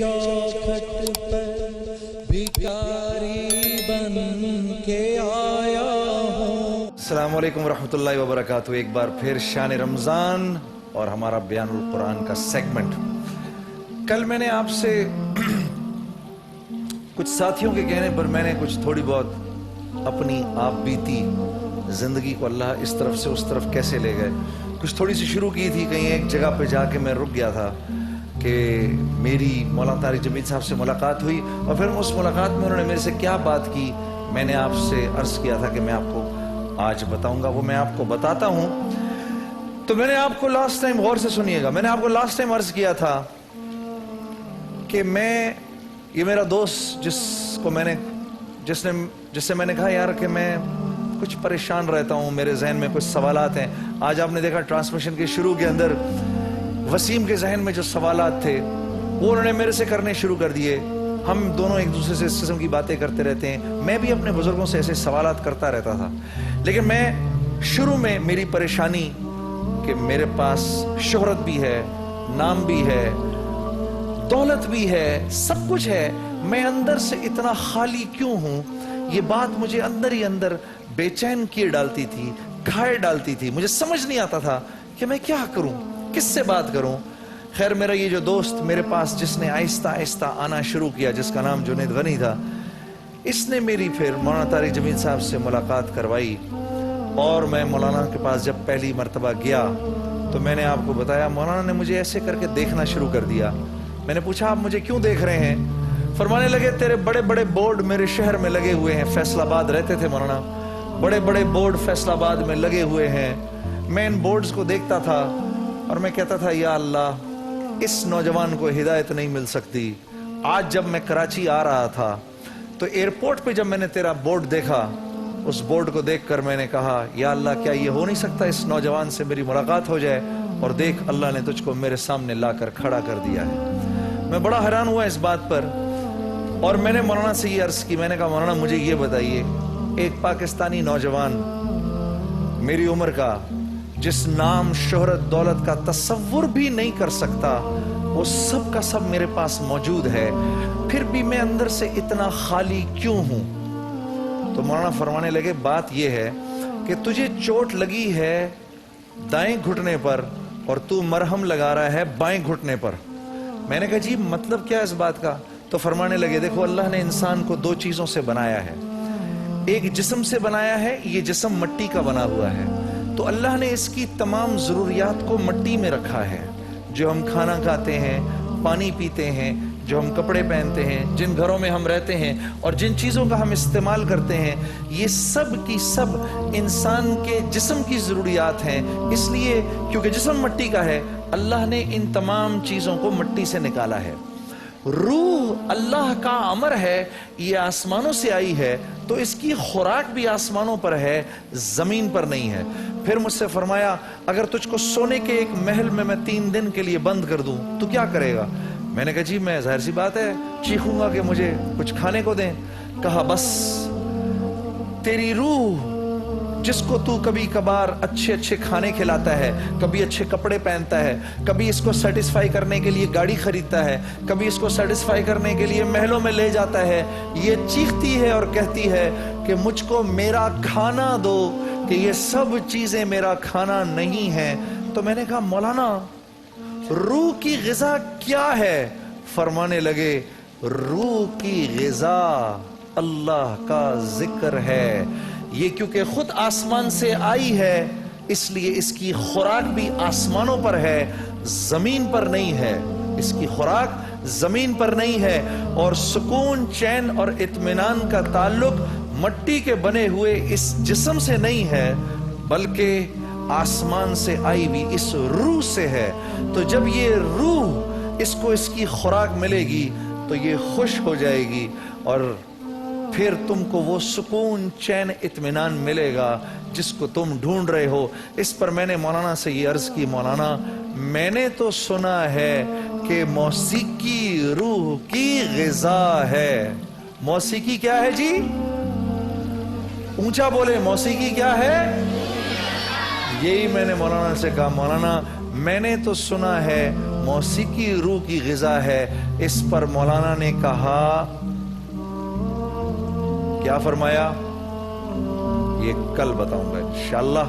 चौखट पर भिखारी बन के आया हूँ। अस्सलाम वालेकुम रहमतुल्लाहि व बरकातहू। एक बार फिर शान रमज़ान और हमारा बयानुल कुरान का सेगमेंट। कल मैंने आपसे कुछ साथियों के कहने पर मैंने कुछ थोड़ी बहुत अपनी आप बीती ज़िंदगी को अल्लाह इस तरफ से उस तरफ कैसे ले गए कुछ थोड़ी सी शुरू की थी। कहीं एक जगह पे जाके मैं रुक गया था कि मेरी मौलाना तारिक जमील साहब से मुलाकात हुई और फिर उस मुलाकात में उन्होंने मेरे से क्या बात की मैंने आपसे अर्ज़ किया था कि मैं आपको आज बताऊंगा, वो मैं आपको बताता हूं। तो मैंने आपको लास्ट टाइम, गौर से सुनिएगा, मैंने आपको लास्ट टाइम अर्ज़ किया था कि ये मेरा दोस्त जिससे मैंने कहा यार कि मैं कुछ परेशान रहता हूँ, मेरे जहन में कुछ सवालात हैं। आज आपने देखा ट्रांसमिशन के शुरू के अंदर वसीम के जहन में जो सवालात थे वो उन्होंने मेरे से करने शुरू कर दिए। हम दोनों एक दूसरे से इस किस्म की बातें करते रहते हैं। मैं भी अपने बुजुर्गों से ऐसे सवालात करता रहता था, लेकिन मैं शुरू में मेरी परेशानी कि मेरे पास शोहरत भी है, नाम भी है, दौलत भी है, सब कुछ है, मैं अंदर से इतना खाली क्यों हूं, ये बात मुझे अंदर ही अंदर बेचैन किए डालती थी, खाए डालती थी। मुझे समझ नहीं आता था कि मैं क्या करूं, किससे बात करूं। खैर मेरा ये जो दोस्त मेरे पास जिसने आहिस्ता आहिस्ता आना शुरू किया, जिसका नाम जुनैद गनी था, इसने मेरी फिर मौलाना तारिक जमील साहब से मुलाकात करवाई। और मैं मौलाना के पास जब पहली मर्तबा गया तो मैंने आपको बताया, मौलाना ने मुझे ऐसे करके देखना शुरू कर दिया। मैंने पूछा आप मुझे क्यों देख रहे हैं? फरमाने लगे तेरे बड़े बड़े बोर्ड मेरे शहर में लगे हुए हैं। फैसलाबाद रहते थे मौलाना, बड़े बड़े बोर्ड फैसलाबाद में लगे हुए हैं। मैं इन बोर्ड्स को देखता था और मैं कहता था या अल्लाह, इस नौजवान को हिदायत नहीं मिल सकती। आज जब मैं कराची आ रहा था तो एयरपोर्ट पे जब मैंने तेरा बोर्ड देखा, उस बोर्ड को देखकर मैंने कहा या अल्लाह, क्या ये हो नहीं सकता इस नौजवान से मेरी मुलाकात हो जाए? और देख अल्लाह ने तुझको मेरे सामने लाकर खड़ा कर दिया है। मैं बड़ा हैरान हुआ इस बात पर और मैंने मौलाना से ये अर्ज की, मैंने कहा मौलाना मुझे ये बताइए, एक पाकिस्तानी नौजवान मेरी उम्र का जिस नाम शोहरत दौलत का तस्वुर भी नहीं कर सकता, वो सब का सब मेरे पास मौजूद है, फिर भी मैं अंदर से इतना खाली क्यों हूं? तो मौलाना फरमाने लगे बात यह है कि तुझे चोट लगी है दाएं घुटने पर और तू मरहम लगा रहा है बाएं घुटने पर। मैंने कहा जी मतलब क्या इस बात का? तो फरमाने लगे देखो अल्लाह ने इंसान को दो चीजों से बनाया है। एक जिस्म से बनाया है, ये जिस्म मिट्टी का बना हुआ है, तो अल्लाह ने इसकी तमाम ज़रूरियात को मिट्टी में रखा है। जो हम खाना खाते हैं, पानी पीते हैं, जो हम कपड़े पहनते हैं, जिन घरों में हम रहते हैं और जिन चीज़ों का हम इस्तेमाल करते हैं, ये सब की सब इंसान के जिस्म की ज़रूरियात हैं। इसलिए क्योंकि जिस्म मिट्टी का है, अल्लाह ने इन तमाम चीज़ों को मिट्टी से निकाला है। रूह अल्लाह का अमर है, ये आसमानों से आई है, तो इसकी खुराक भी आसमानों पर है, जमीन पर नहीं है। फिर मुझसे फरमाया अगर तुझको सोने के एक महल में मैं 3 दिन के लिए बंद कर दूं तो क्या करेगा? मैंने कहा जी मैं जाहिर सी बात है चीखूंगा कि मुझे कुछ खाने को दें। कहा बस तेरी रूह जिसको तू कभी कभार अच्छे अच्छे खाने खिलाता है, कभी अच्छे कपड़े पहनता है, कभी इसको सेटिस्फाई करने के लिए गाड़ी खरीदता है, कभी इसको सेटिस्फाई करने के लिए महलों में ले जाता है, ये चीखती है और कहती है कि मुझको मेरा खाना दो, कि ये सब चीजें मेरा खाना नहीं है। तो मैंने कहा मौलाना रूह की ग़िज़ा क्या है? फरमाने लगे रूह की ग़िज़ा अल्लाह का जिक्र है। ये क्योंकि खुद आसमान से आई है, इसलिए इसकी खुराक भी आसमानों पर है, जमीन पर नहीं है। इसकी खुराक जमीन पर नहीं है। और सुकून, चैन और इत्मीनान का ताल्लुक मिट्टी के बने हुए इस जिस्म से नहीं है, बल्कि आसमान से आई हुई इस रूह से है। तो जब ये रूह इसको इसकी खुराक मिलेगी तो ये खुश हो जाएगी और फिर तुमको वो सुकून, चैन, इत्मीनान मिलेगा जिसको तुम ढूंढ रहे हो। इस पर मैंने मौलाना से ये अर्ज की, मौलाना मैंने तो सुना है कि मौसीकी रूह की ग़िज़ा है। मौसीकी क्या है जी? ऊंचा बोले, मौसीकी क्या है? यही मैंने मौलाना से कहा, मौलाना मैंने तो सुना है موسیقی روح کی غذا ہے. اس پر مولانا نے کہا، کیا فرمایا؟ یہ کل بتاؤں گا انشاءاللہ.